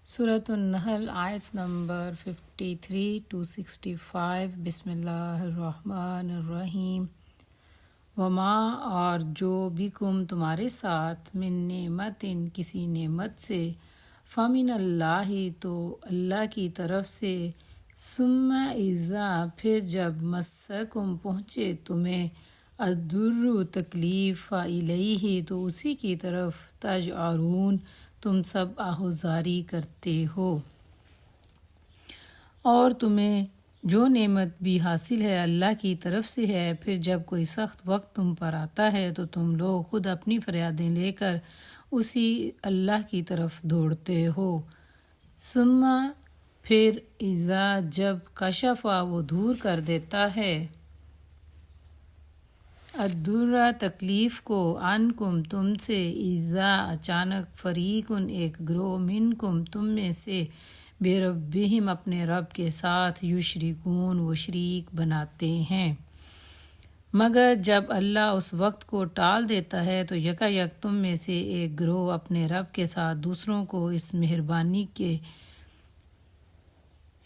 سورۃ النحل آیت number 53 to 65۔ بسم اللہ الرحمن الرحیم۔ وما اور جو بکم تمہارے ساتھ من نعمت کسی نعمت سے، فمن اللہ تو اللہ کی طرف سے، ثم اذا پھر جب مسکم پہنچے تمہیں، الضر تکلیف، فالیہ تو اسی کی طرف، تجأرون تم سب آہوزاری کرتے ہو۔ اور تمہیں جو نعمت بھی حاصل ہے اللہ کی طرف سے ہے، پھر جب کوئی سخت وقت تم پر آتا ہے تو تم لوگ خود اپنی فریادیں لے کر اسی اللہ کی طرف دوڑتے ہو۔ ثم پھر اذا جب کشفا وہ دور کر دیتا ہے، الضر تکلیف کو، عنکم تم سے، اذا اچانک، فریقن ایک گروہ، منکم تم میں سے، بربہم اپنے رب کے ساتھ، یشرکون وہ شریک بناتے ہیں۔ مگر جب اللہ اس وقت کو ٹال دیتا ہے تو یکایک تم میں سے ایک گروہ اپنے رب کے ساتھ دوسروں کو اس مہربانی کے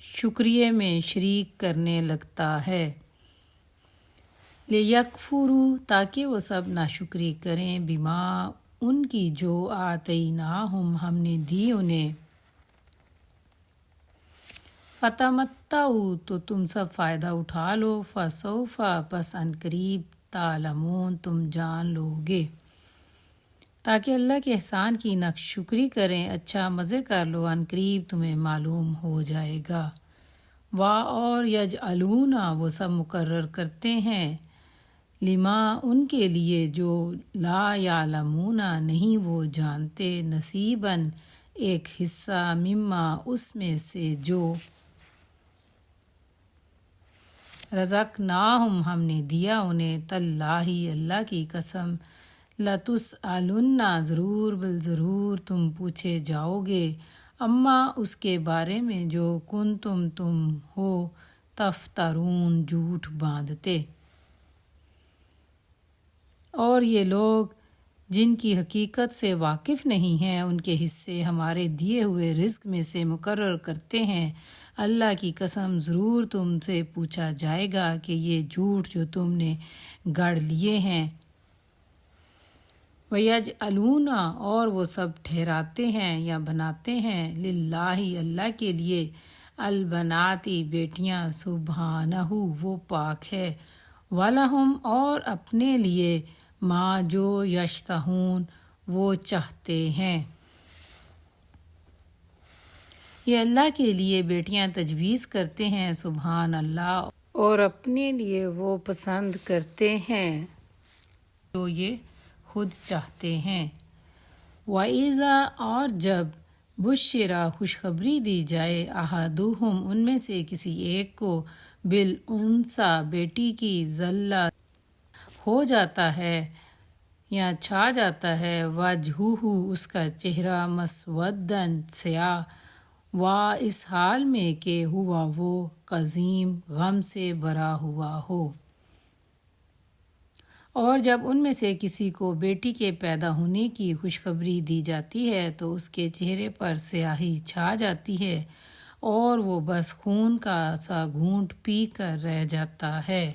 شکریے میں شریک کرنے لگتا ہے۔ لیکفروا تاکہ وہ سب ناشکری کریں، بما ان کی جو آتیناہم ہم نے دی انہیں، فتمتعوا تو تم سب فائدہ اٹھا لو، فسوف پس عنقریب، تعلمون تم جان لو گے۔ تاکہ اللہ کے احسان کی ناشکری کریں، اچھا مزے کر لو، عنقریب تمہیں معلوم ہو جائے گا۔ اور یجعلون وہ سب مقرر کرتے ہیں، لما ان کے لیے جو لا یعلمون نہیں وہ جانتے، نصیباً ایک حصہ، مما اس میں سے جو رزقناہم ہم نے دیا انہیں، تاللہ اللہ کی قسم، لتسألن ضرور بالضرور تم پوچھے جاؤ گے، اما اس کے بارے میں جو تم ہو تفترون جھوٹ باندھتے۔ اور یہ لوگ جن کی حقیقت سے واقف نہیں ہیں، ان کے حصے ہمارے دیے ہوئے رزق میں سے مقرر کرتے ہیں، اللہ کی قسم ضرور تم سے پوچھا جائے گا کہ یہ جھوٹ جو تم نے گڑھ لیے ہیں۔ وَيَجْعَلُونَ اور وہ سب ٹھہراتے ہیں یا بناتے ہیں، للہ اللہ کے لیے، البنات بیٹیاں، سبحانہ وہ پاک ہے، وَلَهُمْ اور اپنے لیے، ما جو یشتہون وہ چاہتے ہیں۔ یہ اللہ کے لیے بیٹیاں تجویز کرتے ہیں، سبحان اللہ، اور اپنے لیے وہ پسند کرتے ہیں جو یہ خود چاہتے ہیں۔ وَإِذَا اور جب بُشِّرَ خوشخبری دی جائے، أَحَدُهُمْ ان میں سے کسی ایک کو، بِالْأُنثىٰ بیٹی کی، ظل ہو جاتا ہے یا چھا جاتا ہے، وجہہ اس کا چہرہ، مسوداً سیاہ، اس حال میں کہ ہوا وہ کظیم غم سے بھرا ہوا ہو۔ اور جب ان میں سے کسی کو بیٹی کے پیدا ہونے کی خوشخبری دی جاتی ہے تو اس کے چہرے پر سیاہی چھا جاتی ہے اور وہ بس خون کا سا گھونٹ پی کر رہ جاتا ہے۔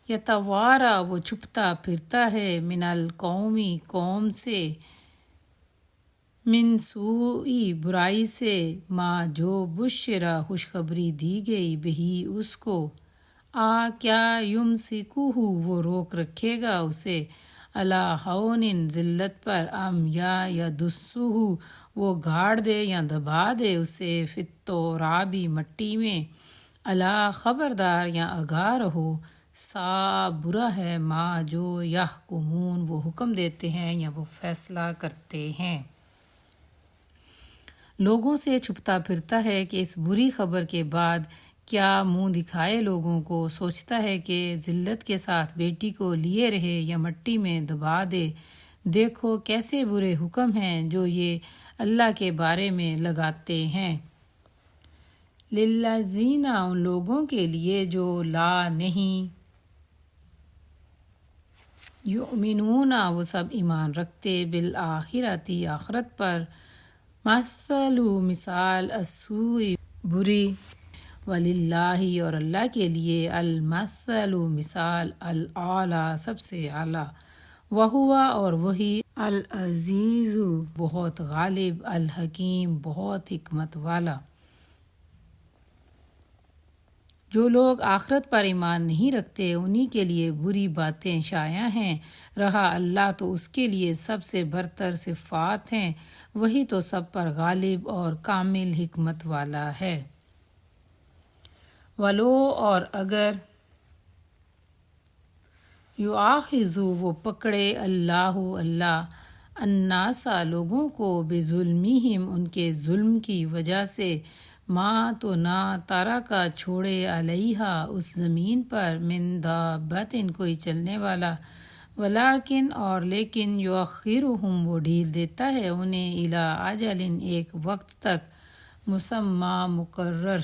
یتوارا وہ چھپتا پھرتا ہے، من القومی قوم سے، من سوء برائی سے، ما جو بشرا خوشخبری دی گئی، بہی اس کو، کیا یمسکہ وہ روک رکھے گا اسے، علی ہون ذلت پر، ام یا یدسہ وہ گاڑ دے یا دبا دے اسے، فی التراب مٹی میں، الا خبردار یا آگاہ رہو، سا برا ہے، ما جو یحکمون وہ حکم دیتے ہیں یا وہ فیصلہ کرتے ہیں۔ لوگوں سے چھپتا پھرتا ہے کہ اس بری خبر کے بعد کیا منہ دکھائے لوگوں کو، سوچتا ہے کہ ذلت کے ساتھ بیٹی کو لیے رہے یا مٹی میں دبا دے۔ دیکھو کیسے برے حکم ہیں جو یہ اللہ کے بارے میں لگاتے ہیں۔ للذین ان لوگوں کے لیے جو لا نہیں یؤمنون وہ سب ایمان رکھتے، بالآخرتی آخرت پر، مثل مثال السوء بری، وللہ اور اللہ کے لیے، المثل مثال، الاعلیٰ سب سے اعلیٰ، وہو اور وہی، العزیز بہت غالب، الحکیم بہت حکمت والا۔ جو لوگ آخرت پر ایمان نہیں رکھتے انہی کے لیے بری باتیں شائع ہیں، رہا اللہ تو اس کے لیے سب سے برتر صفات ہیں، وہی تو سب پر غالب اور کامل حکمت والا ہے۔ ولو اور اگر، یؤاخذ وہ پکڑے، اللہ الناس لوگوں کو، بظلمہم ان کے ظلم کی وجہ سے، ما تو نہ، ترکا چھوڑے، علیہا اس زمین پر، من دابۃ کوئی چلنے والا، ولیکن اور لیکن، یؤخرہم وہ ڈھیل دیتا ہے انہیں، الی اجل ایک وقت تک، مسمی مقرر۔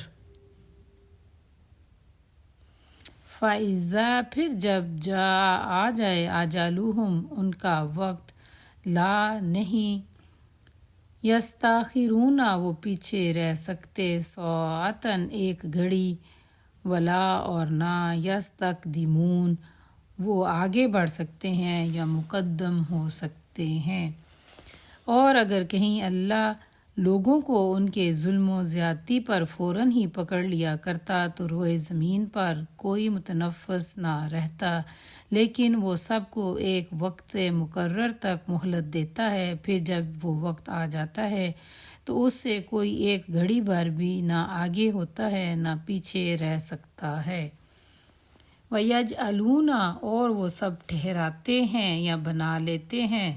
فَإِذَا پھر جب جاء آ جائے، اجلہم ان کا وقت، لا نہیں، یستاخرون وہ پیچھے رہ سکتے، ساعۃ ایک گھڑی، ولا اور نہ، یستقدمون وہ آگے بڑھ سکتے ہیں یا مقدم ہو سکتے ہیں۔ اور اگر کہیں اللہ لوگوں کو ان کے ظلم و زیادتی پر فوراً ہی پکڑ لیا کرتا تو روئے زمین پر کوئی متنفس نہ رہتا، لیکن وہ سب کو ایک وقت مقرر تک مہلت دیتا ہے، پھر جب وہ وقت آ جاتا ہے تو اس سے کوئی ایک گھڑی بھر بھی نہ آگے ہوتا ہے نہ پیچھے رہ سکتا ہے۔ وَيَجْعَلُونَ اور وہ سب ٹھہراتے ہیں یا بنا لیتے ہیں،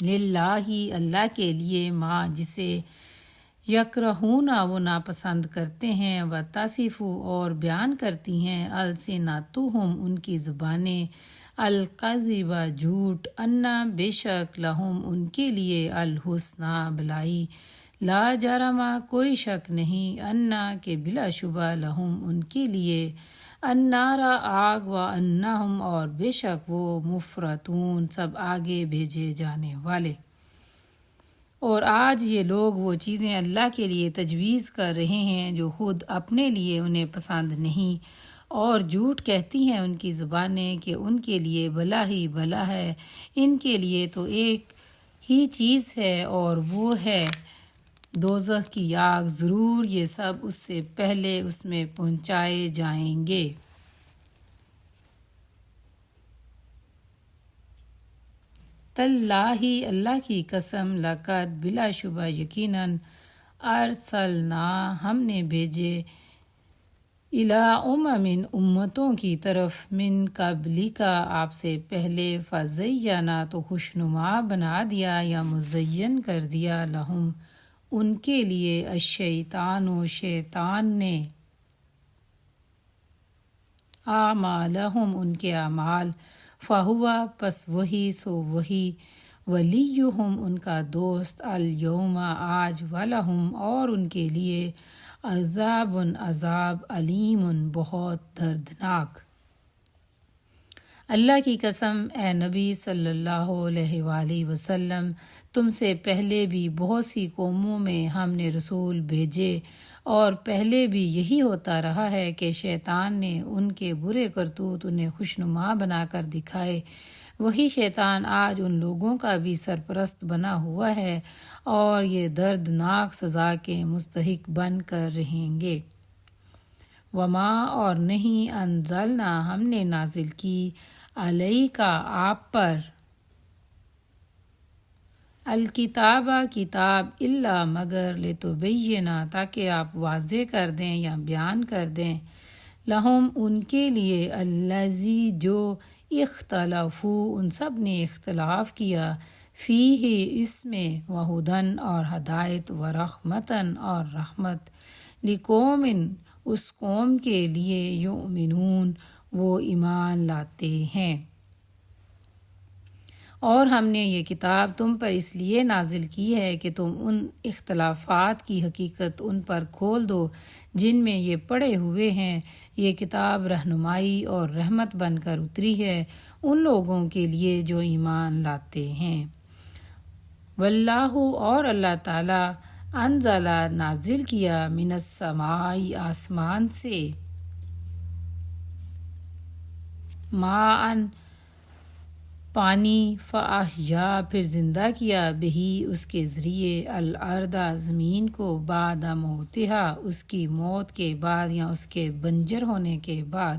للہ اللہ کے لیے، ما جسے، یکرہون وہ ناپسند کرتے ہیں، وتصف اور بیان کرتی ہیں، السنتہم ان کی زبانیں، الکذب جھوٹ، انا بے شک، لہم ان کے لیے، الحسنی بھلائی، لا جرم کوئی شک نہیں، انا کہ بلا شبہ، لہم ان کے لیے، النار آگ، وانہم اور بے شک وہ، مفرطون سب آگے بھیجے جانے والے۔ اور آج یہ لوگ وہ چیزیں اللہ کے لیے تجویز کر رہے ہیں جو خود اپنے لیے انہیں پسند نہیں، اور جھوٹ کہتی ہیں ان کی زبانیں کہ ان کے لیے بھلا ہی بھلا ہے، ان کے لیے تو ایک ہی چیز ہے اور وہ ہے دوزخ کی آگ، ضرور یہ سب اس سے پہلے اس میں پہنچائے جائیں گے۔ تاللہ اللہ کی قسم، لقد بلا شبہ، یقیناً، ارسلنا ہم نے بھیجے، الی امم امتوں کی طرف، من قبلک آپ سے پہلے، فزینا تو خوشنما بنا دیا یا مزین کر دیا، لہم ان کے لیے، الشیطان شیطان نے، اعمالہم ان کے اعمال، فہو پس وہی، سو وہی، ولیہم ان کا دوست، الیوم آج، ولہم اور ان کے لیے، عذاب عذاب، علیم بہت دردناک۔ اللہ کی قسم، اے نبی صلی اللہ علیہ وآلہ وسلم، تم سے پہلے بھی بہت سی قوموں میں ہم نے رسول بھیجے، اور پہلے بھی یہی ہوتا رہا ہے کہ شیطان نے ان کے برے کرتوت انہیں خوشنما بنا کر دکھائے، وہی شیطان آج ان لوگوں کا بھی سرپرست بنا ہوا ہے، اور یہ دردناک سزا کے مستحق بن کر رہیں گے۔ وما اور نہیں، انزلنا ہم نے نازل کی، علیک آپ پر، الکتاب کتاب، الا مگر، لتبین تاکہ آپ واضح کر دیں یا بیان کر دیں، لہم ان کے لیے، الذی جو، اختلفوا ان سب نے اختلاف کیا، فیہ اس میں، وہدن اور ہدایت، ورحمتن اور رحمت، لقوم اس قوم کے لیے، یؤمنون وہ ایمان لاتے ہیں۔ اور ہم نے یہ کتاب تم پر اس لیے نازل کی ہے کہ تم ان اختلافات کی حقیقت ان پر کھول دو جن میں یہ پڑے ہوئے ہیں۔ یہ کتاب رہنمائی اور رحمت بن کر اتری ہے ان لوگوں کے لیے جو ایمان لاتے ہیں۔ واللہ اور اللہ تعالیٰ انزل نازل کیا من السماء آسمان سے ماء پانی فاحیا پھر زندہ کیا بہی اس کے ذریعے الارض زمین کو بعد موتہا اس کی موت کے بعد یا اس کے بنجر ہونے کے بعد۔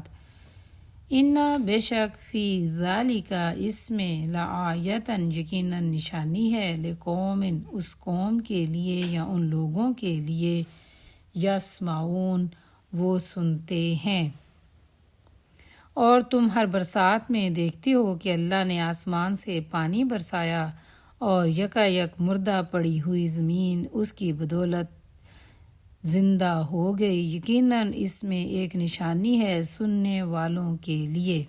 ان بے شک فی ذالک اس میں لآیتن یقیناً نشانی ہے لقوم اس قوم کے لیے یا ان لوگوں کے لیے یسمعون وہ سنتے ہیں۔ اور تم ہر برسات میں دیکھتے ہو کہ اللہ نے آسمان سے پانی برسایا اور یکایک مردہ پڑی ہوئی زمین اس کی بدولت زندہ ہو گئی۔ یقیناً اس میں ایک نشانی ہے سننے والوں کے لیے۔